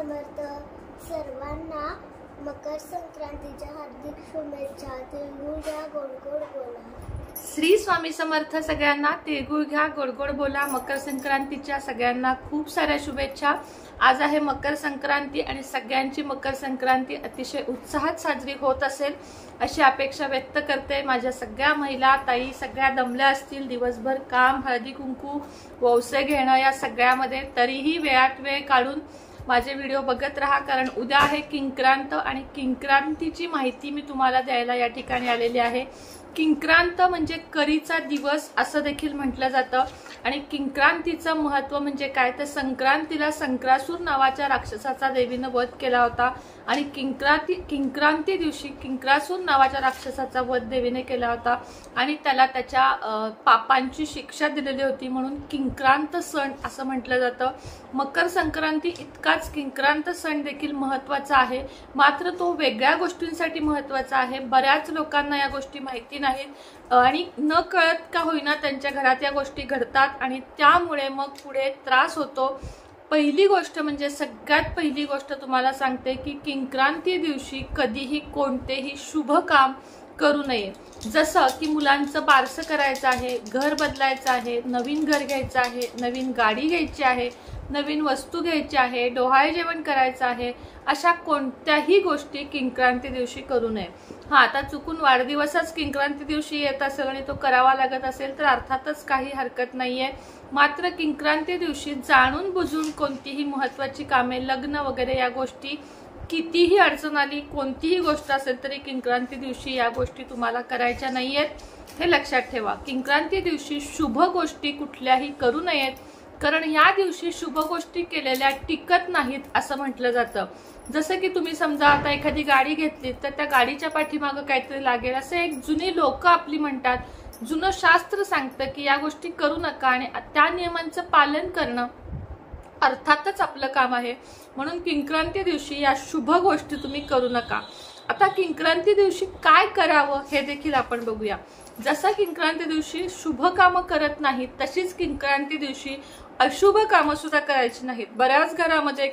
समर्थ. सर्वांना मकर संक्रांतीच्या हार्दिक शुभेच्छा. तिळगुळ घ्या, गोड गोड बोला. श्री स्वामी समर्थ. सगळ्यांना तिळगुळ घ्या, गोड गोड बोला. मकर संक्रांतीच्या सगळ्यांना खूप साऱ्या शुभेच्छा. आज आहे मकर संक्रांती आणि सगळ्यांची मकर संक्रांती अतिशय उत्साहात साजरी होत असेल अशी अपेक्षा व्यक्त करते. माझ्या सगळ्या महिला ताई सगळ्या दमल्या असतील दिवसभर काम, हळदी कुंकू, वौसे घेणं या सगळ्यामध्ये. तरीही वेळात वेळ काढून माझे व्हिडिओ बघत राहा, कारण उद्या आहे किंक्रांत आणि किंक्रांतीची माहिती मी तुम्हाला द्यायला या ठिकाणी आलेली आहे. किंक्रांत म्हणजे करीचा दिवस असं देखील म्हटलं जातं आणि किंक्रांतीचं महत्व म्हणजे काय तर संक्रांतीला संक्रासूर नावाच्या राक्षसाचा देवीनं वध केला होता आणि किंक्रांती दिवशी किंक्रासूर नावाच्या राक्षसाचा वध देवीने केला होता आणि त्याला त्याच्या पापांची शिक्षा दिलेली होती, म्हणून किंक्रांत सण असं म्हटलं जातं. मकर संक्रांती इतकाच किंक्रांत सण देखील महत्वाचा आहे, मात्र तो वेगळ्या गोष्टींसाठी महत्वाचा आहे. बऱ्याच लोकांना या गोष्टी माहिती नाहीत आणि न कळत का होईना त्यांच्या घरात या गोष्टी घडतात आणि त्यामुळे मग पुढे त्रास होतो. पहिली गोष्ट म्हणजे सगळ्यात पहिली गोष्ट तुम्हाला सांगते की किंक्रांती दिवशी कधीही कोणतेही शुभ काम करू नये. जसं की मुलांचं बारसं करायचं आहे, घर बदलायचं आहे, नवीन घर घ्यायचं आहे, नवीन गाडी घ्यायची आहे, नवीन वस्तू घ्यायची आहे, डोहाळे जेवण करायचं आहे, अशा कोणत्याही गोष्टी किंक्रांती दिवशी करू नये. आता चुकून वाढदिवसच किंक्रांती दिवशी येत असेल आणि तो करावा लागत असेल तर अर्थातच काही हरकत नाहीये. मात्र किंक्रांती दिवशी जाणून बुजून कोणतीही महत्वाची कामे, लग्न वगैरे या गोष्टी, कितीही अडचण आली कोणतीही गोष्ट असेल तरी किंक्रांती दिवशी या गोष्टी तुम्हाला करायच्या नाहीयेत, हे लक्षात ठेवा. किंक्रांती दिवशी शुभ गोष्टी कुठल्याही करू नयेत, कारण या दिवशी शुभ गोष्टी केलेल्या टिकत नाहीत असं म्हटलं जातं. जसं की तुम्ही समजा आता एखादी गाडी घेतली तर त्या गाडीच्या पाठीमागं काहीतरी लागेल असं एक जुनी लोक आपली म्हणतात. जुनं शास्त्र सांगतं की या गोष्टी करू नका आणि त्या नियमांचं पालन करणं अर्थातच आपलं काम आहे. म्हणून किंक्रांती दिवशी या शुभ गोष्टी तुम्ही करू नका. आता किंक्रांती दिवशी काय करावं हे देखील आपण बघूया. जसं किंक्रांती दिवशी शुभ कामं करत नाहीत तशीच किंक्रांती दिवशी अशुभ कामं सुद्धा करायची नाहीत. बऱ्याच घरामध्ये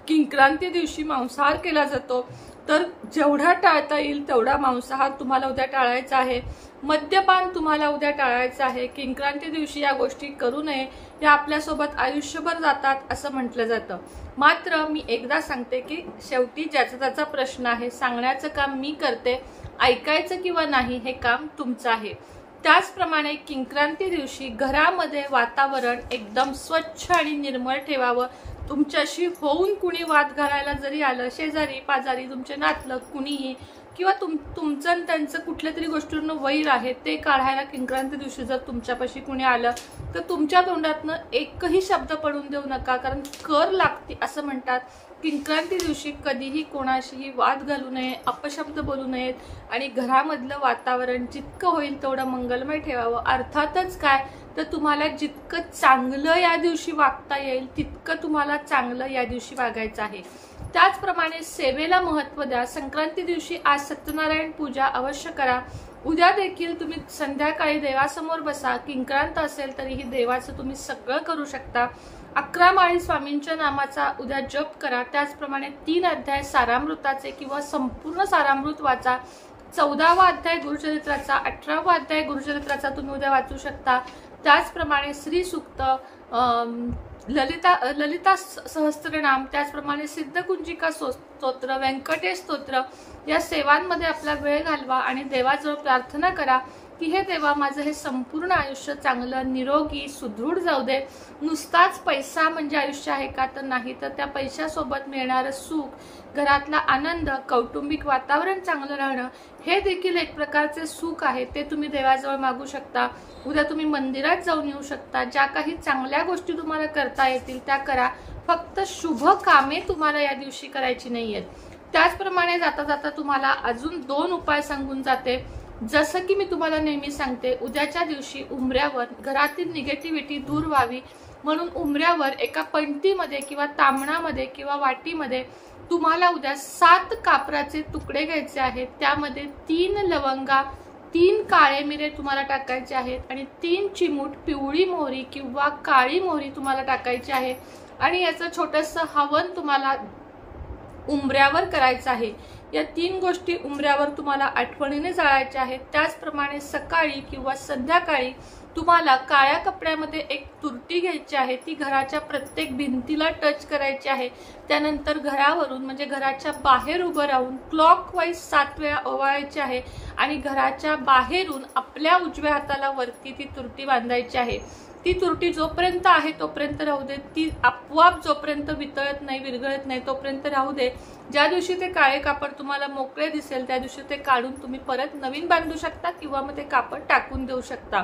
किंक्रांती दिवशी मांसाहार केला जातो, तर जेवढा टाळता येईल तेवढा मांसाहार तुम्हाला उद्या टाळायचा आहे. मद्यपान तुम्हाला उद्या टाळायचं आहे. किंक्रांती दिवशी या गोष्टी करू नये, या आपल्यासोबत आयुष्यभर जातात असं म्हटलं जातं. मात्र मी एकदा सांगते की शेवटी ज्याचा त्याचा प्रश्न आहे. सांगण्याचं काम मी करते, ऐकायचं किंवा नाही हे काम तुमचं आहे. त्याचप्रमाणे किंक्रांती दिवशी घरामध्ये वातावरण एकदम स्वच्छ आणि निर्मळ ठेवावं. तुमच्याशी होऊन कुणी वाद घालायला जरी आलं, शेजारी पाजारी, तुमचे नातलग कुणीही, किंवा तुमचं आणि त्यांचं कुठल्या तरी गोष्टींवर वैर आहे ते काढायला किंक्रांती दिवशी जर तुमच्यापाशी कुणी आलं तर तुमच्या तोंडातनं एकही शब्द पडून देऊ नका, कारण कर लागते असं म्हणतात. किंक्रांती दिवशी कधीही कोणाशीही वाद घालू नये, अपशब्द बोलू नयेत आणि घरामधलं वातावरण जितकं होईल तेवढं मंगलमय ठेवावं. अर्थातच काय तर तुम्हाला जितकं चांगलं या दिवशी वागता येईल तितकं तुम्हाला चांगलं या दिवशी वागायचं आहे. त्याचप्रमाणे सेवेला महत्त्व द्या. संक्रांती दिवशी आज सत्यनारायण पूजा अवश्य करा. उद्या देखील तुम्ही संध्याकाळी देवासमोर बसा. किंक्रांत असेल तरीही देवाचं तुम्ही सगळं करू शकता. 11 माळी स्वामींच्या नामाचा उद्या जप करा. त्याचप्रमाणे 3 अध्याय सारामृताचे किंवा संपूर्ण सारामृत वाचा. 14वा अध्याय गुरुचरित्राचा, 18वा अध्याय गुरुचरित्राचा तुम्ही उद्या वाचू शकता. त्याचप्रमाणे श्री सूक्त, ललिता सहस्त्रनाम, त्याचप्रमाणे सिद्धकुंजिका स्तोत्र, व्यंकटेश स्तोत्र या सेवांमध्ये आपला वेळ घालवा आणि देवाजवळ प्रार्थना करा की हे देवा माझं हे संपूर्ण आयुष्य चांगलं, निरोगी, सुदृढ जाऊ दे. नुसताच पैसा म्हणजे आयुष्य आहे का तर नाही, तर त्या पैशासोबत मिळणारं सुख, घरातला आनंद, कौटुंबिक वातावरण चांगलं राहणं हे देखील एक प्रकारचे सुख आहे. ते तुम्ही देवाजवळ मागू शकता. उद्या तुम्ही मंदिरात जाऊन येऊ शकता. ज्या काही चांगल्या गोष्टी तुम्हाला करता येतील त्या करा. फक्त शुभ कामे तुम्हाला या दिवशी करायची नाहीयेत. त्याचप्रमाणे जाता जाता तुम्हाला अजून 2 उपाय सांगून जाते. जसं की मी तुम्हाला नेहमी सांगते, उद्याच्या दिवशी उंबऱ्यावर घरातील निगेटिव्हिटी दूर व्हावी म्हणून उंबऱ्यावर एका पंटीमध्ये किंवा तांबणामध्ये किंवा वाटीमध्ये तुम्हाला उद्या 7 कापराचे तुकडे घ्यायचे आहेत. त्यामध्ये 3 लवंगा, 3 काळे मिरे तुम्हाला टाकायचे आहेत आणि 3 चिमूट पिवळी मोहरी किंवा काळी मोहरी तुम्हाला टाकायची आहे आणि याचं छोटंसं हवन तुम्हाला उंबऱ्यावर करायचं आहे। या 3 गोष्टी उंबऱ्यावर तुम्हाला आठवणीने जाळायच्या आहेत। त्याचप्रमाणे सकाळी किंवा संध्याकाळी तुम्हाला काळ्या कपड्यामध्ये एक तुरटी घ्यायची आहे, ती घराच्या प्रत्येक भिंतीला टच करायची आहे। त्यानंतर घरावरून म्हणजे घराच्या बाहेर उभं राहून क्लॉकवाईज 7 वेळा ओवाळायची आहे आणि घराच्या बाहेरून आपल्या उजव्या हाताला वरती ती तुरटी बांधायची आहे। ती तुरटी जोपर्यंत आहे तोपर्यंत राहू दे, ती आपोआप जोपर्यंत वितळत नाही विरघळत नाही तोपर्यंत राहू दे। ज्या दिवशी ते काळे कापड तुम्हाला मोकळे दिसेल त्या दिवशी ते काढून तुम्ही परत नवीन बांधू शकता किंवा मग ते कापड टाकून देऊ शकता।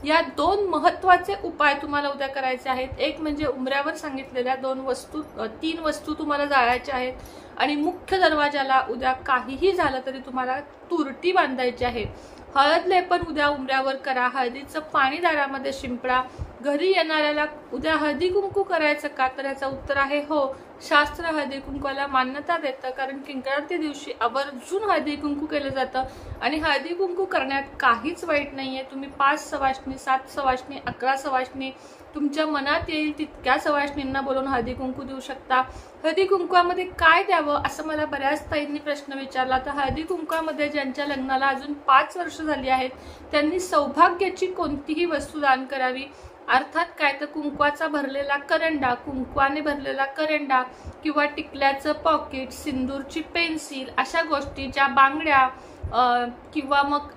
या 2 महत्त्वाचे उपाय तुम्हाला उद्या करायचे आहेत। एक म्हणजे उंबऱ्यावर सांगितलेल्या 3 वस्तू तुम्हाला जाळायच्या आहेत आणि मुख्य दरवाजाला उद्या काहीही झालं तरी तुम्हाला तुरटी बांधायची आहे। हळद लेपन उद्या उंबऱ्यावर करा, हळदीचं पाणी दारामध्ये शिंपडा। घरी येणाऱ्याला उद्या हळदी कुंकू करायचं का, तर याचं उत्तर आहे हो। शास्त्र हळदी कुंकूला मान्यता देतं, कारण किंक्रांती दिवशी आवर्जून हळदी कुंकू केलं जातं आणि हळदी कुंकू करण्यात काहीच वाईट नाहीये। तुम्ही 5 सवाष्णी, 7 सवाष्णी, 11 सवाष्णी तुमच्या मनात येईल तितक्या सवाष्णींना बोलून हळदी कुंकू देऊ शकता। हळदी कुंकवामध्ये काय द्यावं असं मला बऱ्याच ताईंनी प्रश्न विचारला। तर हळदी कुंकवामध्ये ज्यांच्या लग्नाला अजून 5 वर्ष झाली आहेत त्यांनी सौभाग्याची कोणतीही वस्तू दान करावी। अर्थात काय तर कुंकवाचा भरलेला करंडा, कुंकवाने भरलेला करंडा किंवा टिकल्याचं पॉकेट, सिंदूरची पेन्सिल, अशा गोष्टी, ज्या बांगड्या किंवा मग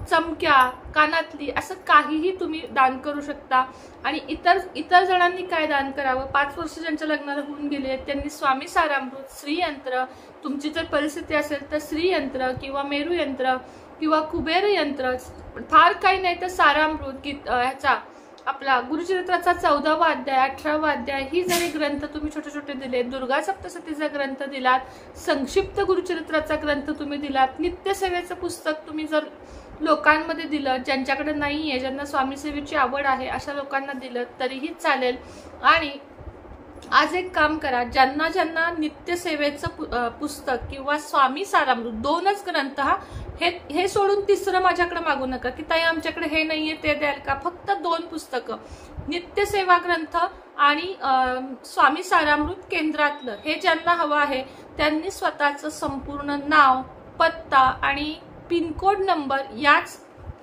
चमक्या, कानातली, असं काहीही तुम्ही दान करू शकता। आणि इतर जणांनी काय दान करावं, 5 वर्ष ज्यांच्या लग्नाला होऊन गेले त्यांनी स्वामी सारामृत, श्रीयंत्र, तुमची जर परिस्थिती असेल तर श्रीयंत्र किंवा मेरू यंत्र किंवा कुबेर यंत्र, फार काही नाही तर सारामृत ह्याचा आपला गुरुचरित्राचा 14वा अध्याय, 18वा अध्याय, ही जरी ग्रंथ तुम्ही छोटे छोटे दिले, दुर्गा सप्तशतीचा ग्रंथ दिलात, संक्षिप्त गुरुचरित्राचा ग्रंथ तुम्ही दिलात, नित्यसेवेचं पुस्तक तुम्ही जर लोकांमध्ये दिलं, ज्यांच्याकडे नाहीये, ज्यांना स्वामी सेवेची आवड आहे अशा लोकांना दिलं तरीही चालेल। आणि आज एक काम करा, ज्यांना ज्यांना नित्यसेवेचं पुस्तक किंवा स्वामी सारामृत 2च ग्रंथ, हे सोडून 3रं माझ्याकडे मागू नका की ताई आमच्याकडे हे नाहीये ते द्याल का, फक्त 2 पुस्तकं, नित्यसेवा ग्रंथ आणि स्वामी सारामृत केंद्रातलं, हे ज्यांना हवं आहे त्यांनी स्वतःचं संपूर्ण नाव, पत्ता आणि पिनकोड नंबर याच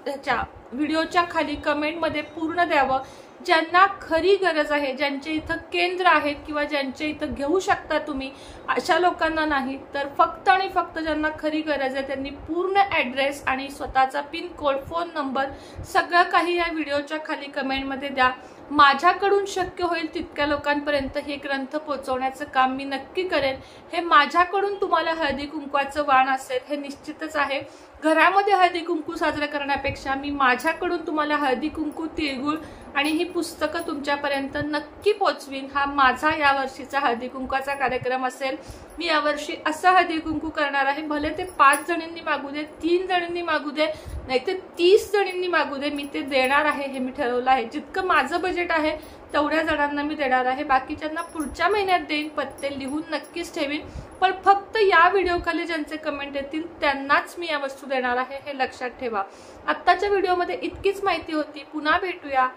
ह्याच्या व्हिडिओच्या खाली कमेंटमध्ये पूर्ण द्यावं। ज्यांना खरी गरज आहे, ज्यांचे इथं केंद्र आहेत किंवा ज्यांचे इथं घेऊ शकता तुम्ही, अशा लोकांना नाही, तर फक्त आणि फक्त ज्यांना खरी गरज आहे त्यांनी पूर्ण ॲड्रेस आणि स्वतःचा पिनकोड, फोन नंबर सगळं काही या व्हिडिओच्या खाली कमेंटमध्ये द्या। माझ्याकडून शक्य होईल तितक्या लोकांपर्यंत हे ग्रंथ पोहोचवण्याचं काम मी नक्की करेन। हे माझ्याकडून तुम्हाला हळदी कुंकवाचं वाण असेल हे निश्चितच आहे। घरामध्ये हळदी कुंकू साजरा करण्यापेक्षा मी माझ्याकडून तुम्हाला हळदी कुंकू, तिळगुळ आणि ही पुस्तकं तुमच्यापर्यंत नक्की पोचवीन। हा माझा यावर्षीचा हळदी कुंकवाचा कार्यक्रम असेल। मी यावर्षी असं हळदी कुंकू करणार आहे, भले ते 5 जणींनी मागू दे, 3 जणींनी मागू दे, नाहीतर 30 जणींनी मागू दे, मी ते देणार आहे, हे मी ठरवलं आहे। जितकं माझं बजेट आहे तेवढ्या जणांना मी देणार आहे, बाकीच्यांना पुढच्या महिन्यात देईन, पत्ते लिहून नक्कीच ठेवीन, पण फक्त या व्हिडिओ खाली ज्यांचे कमेंट येतील त्यांनाच मी या वस्तू देणार आहे, हे लक्षात ठेवा। आत्ताच्या व्हिडिओमध्ये इतकीच माहिती होती, पुन्हा भेटूया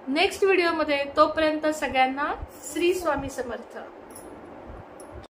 नेक्स्ट व्हिडिओमध्ये। तोपर्यंत सगळ्यांना श्री स्वामी समर्थ।